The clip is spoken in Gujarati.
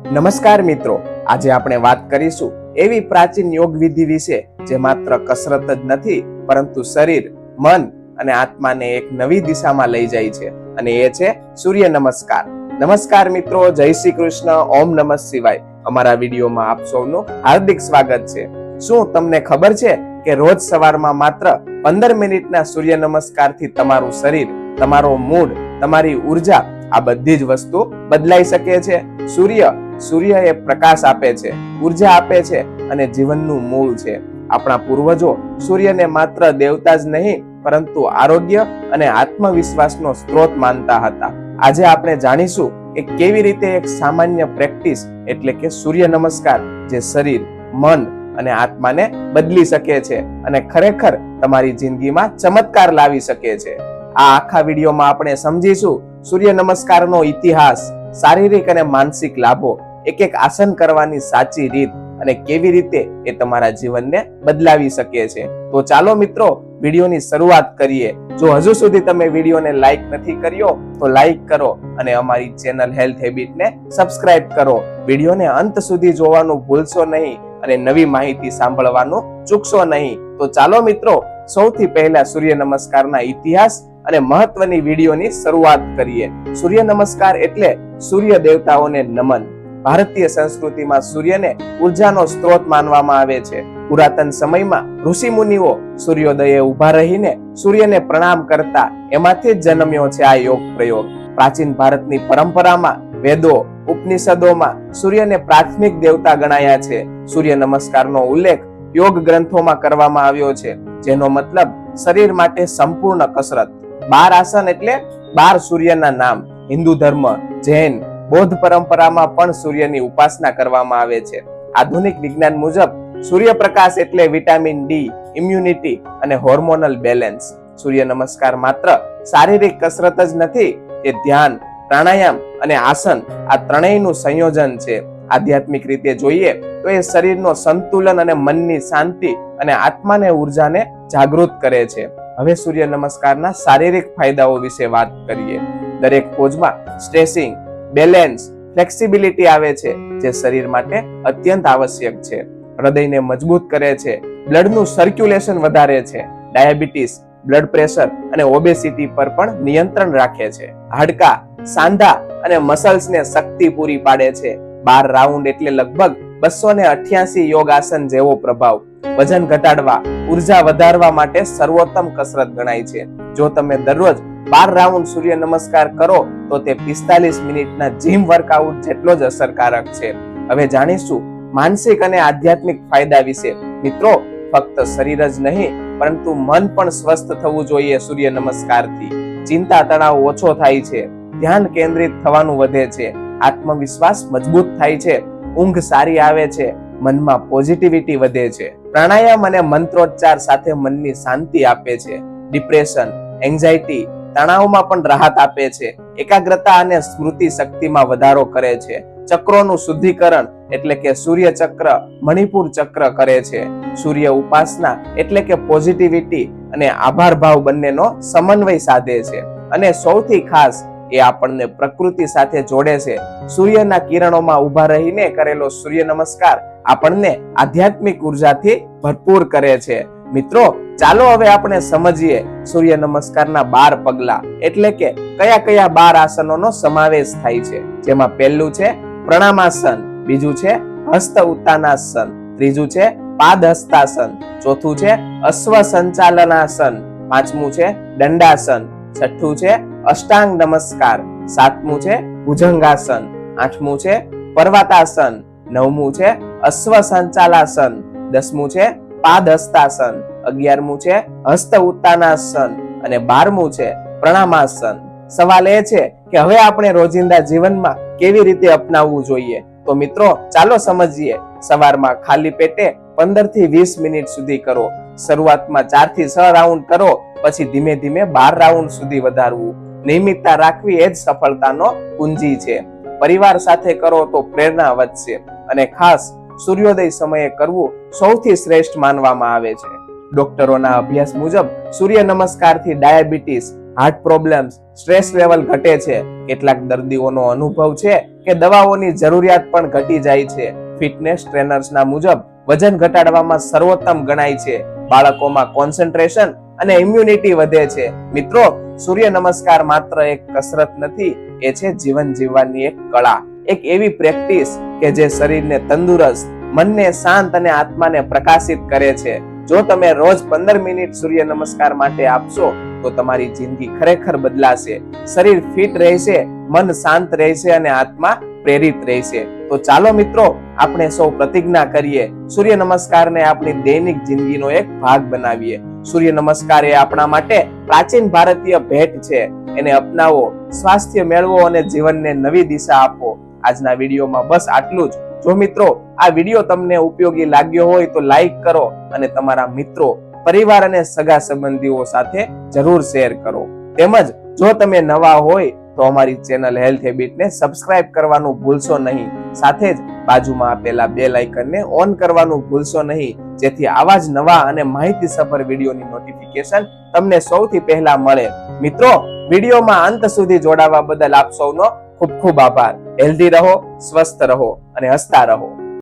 નમસ્કાર મિત્રો, આજે આપણે વાત કરીશું એવી પ્રાચીન યોગ વિધિ વિશે જે માત્ર કસરત જ નથી પરંતુ શરીર, મન અને આત્માને એક નવી દિશામાં લઈ જાય છે અને એ છે સૂર્ય નમસ્કાર. નમસ્કાર મિત્રો, જય શ્રી કૃષ્ણ, ઓમ નમઃ શિવાય. અમારા વિડીયોમાં આપ સૌનું હાર્દિક સ્વાગત છે. શું તમને ખબર છે કે રોજ સવારમાં માત્ર 15 મિનિટના સૂર્ય નમસ્કારથી તમારું શરીર, તમારો મૂડ, તમારી ઉર્જા આ બધી જ વસ્તુ બદલાઈ શકે છે. સૂર્ય એ પ્રકાશ આપે છે, ઉર્જા આપે છે અને જીવનનું મૂળ છે. આપણા પૂર્વજો સૂર્યને માત્ર દેવતા જ નહીં પરંતુ આરોગ્ય અને આત્મવિશ્વાસનો સ્ત્રોત માનતા હતા. આજે આપણે જાણીશું કે કેવી રીતે એક સામાન્ય પ્રેક્ટિસ એટલે કે સૂર્ય નમસ્કાર જે શરીર, મન અને આત્માને બદલી શકે છે અને ખરેખર તમારી જિંદગીમાં ચમત્કાર લાવી શકે છે. આ આખા વિડીયોમાં આપણે સમજીશું સૂર્ય નમસ્કારનો ઇતિહાસ, શારીરિક અને માનસિક લાભો, એક એક આસન કરવાની સાચી રીત અને કેવી રીતે એ તમારા જીવનને બદલાવી શકે છે. તો ચાલો મિત્રો, વિડીયોની શરૂઆત કરીએ. જો હજુ સુધી તમે વિડીયોને લાઈક નથી કર્યો તો લાઈક કરો અને અમારી ચેનલ હેલ્થ હેબિટને સબસ્ક્રાઇબ કરો. વિડીયોને અંત સુધી જોવાનું ભૂલશો નહીં અને નવી માહિતી સાંભળવાનું ચૂકશો નહીં. તો ચાલો મિત્રો, સૌથી પહેલા સૂર્ય નમસ્કારના ઇતિહાસ અને મહત્વની વિડીયોની શરૂઆત કરીએ. સૂર્ય નમસ્કાર એટલે સૂર્ય દેવતાઓને નમન. ભારતીય સંસ્કૃતિમાં સૂર્યને ઉર્જાનો સ્ત્રોત માનવામાં આવે છે. પુરાતન સમયમાં ઋષિ મુનિઓ સૂર્યોદયે ઉભા રહીને સૂર્યને પ્રણામ કરતા, એમાંથી જ જન્મ્યો છે આ યોગ પ્રયોગ. પ્રાચીન ભારતની પરંપરામાં, વેદો, ઉપનિષદોમાં સૂર્યને પ્રાથમિક દેવતા ગણાયા છે. સૂર્ય નમસ્કારનો ઉલ્લેખ યોગ ગ્રંથોમાં કરવામાં આવ્યો છે, જેનો મતલબ શરીર માટે સંપૂર્ણ કસરત. 12 આસન એટલે 12 સૂર્યના નામ. હિન્દુ ધર્મ, જૈન, બૌદ્ધ પરંપરામાં પણ સૂર્યની ઉપાસના કરવામાં આવે છે. આધુનિક વિજ્ઞાન મુજબ સૂર્યપ્રકાશ એટલે વિટામિન ડી, ઇમ્યુનિટી અને હોર્મોનલ બેલેન્સ. સૂર્ય નમસ્કાર માત્ર શારીરિક કસરત જ નથી, તે ધ્યાન, પ્રાણાયામ અને આસન આ ત્રણેયનું સંયોજન છે. આધ્યાત્મિક રીતે જોઈએ તો એ શરીરનો સંતુલન અને મનની શાંતિ અને આત્માને ઉર્જાને જાગૃત કરે છે. હવે સૂર્ય નમસ્કારના શારીરિક ફાયદાઓ વિશે વાત કરીએ. દરેક પોઝમાં સ્ટ્રેચિંગ, બેલેન્સ, ફ્લેક્સિબિલિટી આવે છે, જે શરીર માટે અત્યંત આવશ્યક છે. હૃદયને મજબૂત કરે છે, બ્લડનું સર્ક્યુલેશન વધારે છે, ડાયાબિટીસ, બ્લડ પ્રેશર અને ઓબેસિટી પર પણ નિયંત્રણ રાખે છે. હાડકા, સાંધા અને મસલ્સને શક્તિ પૂરી પાડે છે. 12 રાઉન્ડ એટલે લગભગ 288 યોગાસન જેવો પ્રભાવ. વજન ઘટાડવા, ઉર્જા વધારવા માટે સર્વોત્તમ કસરત ગણાય છે. જો તમે દરરોજ 12 રાઉન્ડ સૂર્ય નમસ્કાર કરો તો તે 45 મિનિટના જીમ વર્કઆઉટ જેટલો જ અસરકારક છે. હવે જાણીશું માનસિક અને આધ્યાત્મિક ફાયદા વિશે. મિત્રો, ફક્ત શરીર જ નહીં પરંતુ મન પણ સ્વસ્થ થવું જોઈએ. સૂર્ય નમસ્કારથી ચિંતા, તણાવ ઓછો થાય છે, ધ્યાન કેન્દ્રિત થવાનું વધે છે, આત્મવિશ્વાસ મજબૂત થાય છે, ઊંઘ સારી આવે છે, મનમાં પોઝિટિવિટી વધે છે. પ્રાણાયામ અને મંત્રોચ્ચાર સાથે મનની શાંતિ આપે છે. ડિપ્રેશન, એન્ઝાઇટી, તણાવમાં પણ રાહત આપે છે. એકાગ્રતા અને સ્મૃતિ શક્તિમાં વધારો કરે છે. ચક્રોનું શુદ્ધિકરણ એટલે કે સૂર્ય ચક્ર, મણિપુર ચક્ર કરે છે. સૂર્ય ઉપાસના એટલે કે પોઝિટિવિટી અને આભાર ભાવ બંનેનો સમન્વય સાધે છે. અને સૌથી ખાસ, એ આપણને પ્રકૃતિ સાથે જોડે છે. સૂર્યના કિરણોમાં ઉભા રહીને કરેલો સૂર્ય નમસ્કાર આપણને આધ્યાત્મિક ઉર્જાથી ભરપૂર કરે છે. મિત્રો, ચાલો હવે આપણે સમજીએ સૂર્ય નમસ્કારના 12 પગલા એટલે કે કયા કયા 12 આસનોનો સમાવેશ થાય છે. જેમાં પહેલું છે પ્રણામાસન, બીજું છે હસ્ત ઉત્તાનાસન, ત્રીજું છે પાદ હસ્તાસન, ચોથું છે અશ્વ સંચાલનાસન, પાંચમું છે દંડાસન, છઠ્ઠું છે અષ્ટાંગ નમસ્કાર, સાતમું છે ભુજંગાસન, આઠમું છે પર્વતાસન, નવમું છે અશ્વ સંચાલાસન, 10મું છે પાદ હસ્તાસન, 11મું છે હસ્ત ઉત્તાનાસન અને 12મું છે પ્રણામાસન. સવાલ એ છે કે હવે આપણે રોજિંદા જીવનમાં કેવી રીતે અપનાવવું જોઈએ. તો મિત્રો, ચાલો સમજીએ. સવારમાં ખાલી પેટે 15 થી 20 મિનિટ સુધી કરો. શરૂઆતમાં 4 થી 6 રાઉન્ડ કરો, પછી ધીમે ધીમે 12 રાઉન્ડ સુધી વધારવું. નિયમિતતા રાખવી એ જ સફળતાનો કુંજી છે. પરિવાર સાથે કરો તો પ્રેરણા વધશે અને ખાસ સૂર્યોદય સમયે કરવું સૌથી શ્રેષ્ઠ માનવામાં આવે છે. ડોક્ટરોના અભ્યાસ મુજબ સૂર્ય નમસ્કારથી diabetes, heart problems, stress level ઘટે છે. કેટલાક દર્દીઓનો અનુભવ છે કે દવાઓની જરૂરિયાત પણ ઘટી જાય છે. ફિટનેસ ટ્રેનર્સના મુજબ વજન ઘટાડવામાં સર્વોત્તમ ગણાય છે. બાળકોમાં કોન્સન્ટ્રેશન અને ઇમ્યુનિટી વધે છે. મિત્રો, સૂર્ય નમસ્કાર માત્ર એક કસરત નથી, એ છે જીવન જીવવાની એક કળા, એક એવી પ્રેક્ટિસ કે જે શરીરને તંદુરસ્ત, મનને શાંત અને આત્માને પ્રકાશિત કરે છે. જો તમે રોજ 15 મિનિટ સૂર્ય નમસ્કાર માટે આપશો તો તમારી જિંદગી ખરેખર બદલાશે. શરીર ફિટ રહેશે, મન શાંત રહેશે અને આત્મા પ્રેરિત રહેશે. તો ચાલો મિત્રો, આપણે સૌ પ્રતિજ્ઞા કરીએ, સૂર્ય નમસ્કારને આપણી દૈનિક જિંદગીનો એક ભાગ બનાવીએ. સૂર્ય નમસ્કાર એ આપણા માટે પ્રાચીન ભારતીય ભેટ છે. એને અપનાવો, સ્વાસ્થ્ય મેળવો અને જીવનને નવી દિશા આપો. આજના વિડીયોમાં બસ આટલું જ. જો મિત્રો આ વિડીયો તમને ઉપયોગી લાગ્યો હોય તો લાઈક કરો અને તમારા મિત્રો, પરિવાર અને સગા સંબંધીઓ સાથે જરૂર શેર કરો. તેમજ જો તમે નવા હોય તો અમારી ચેનલ હેલ્થ હેબિટને સબસ્ક્રાઇબ કરવાનું ભૂલશો નહીં. સાથે જ બાજુમાં આપેલા બેલ આઇકનને ઓન કરવાનું ભૂલશો નહીં, જેથી આવા જ નવા અને માહિતીસભર વિડીયોની નોટિફિકેશન તમને સૌથી પહેલા મળે. મિત્રો, વિડીયોમાં અંત સુધી જોડાવા બદલ આપ સૌનો ખૂબ ખૂબ આભાર. હેલ્ધી રહો, સ્વસ્થ રહો અને હસતા રહો.